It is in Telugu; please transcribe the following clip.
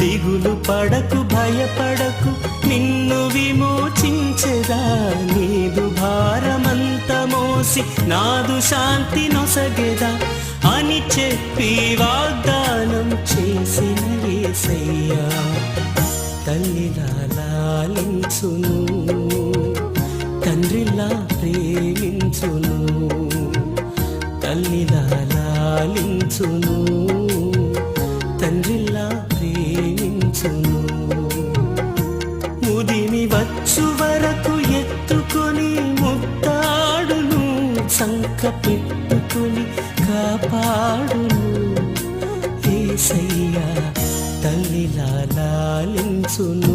దిగులు పడకు భయపడకు నిన్ను విమోచించెదా నీదు భారమంత మోసి నాదు శాంతి నొసగెదా అని చెప్పి వాగ్దానం చేసిన యేసయ్యా తల్లిలా లాలించును తండ్రిలా ప్రేమించును తల్లిలా లాలించును తండ్రిలా ప్రేమించును ముదిమి వచ్చు వరకు ఎత్తుకొని ముత్తాడును సంక పెట్టుకొని కాపాడును యేసయ్యా తల్లిలా లాలించును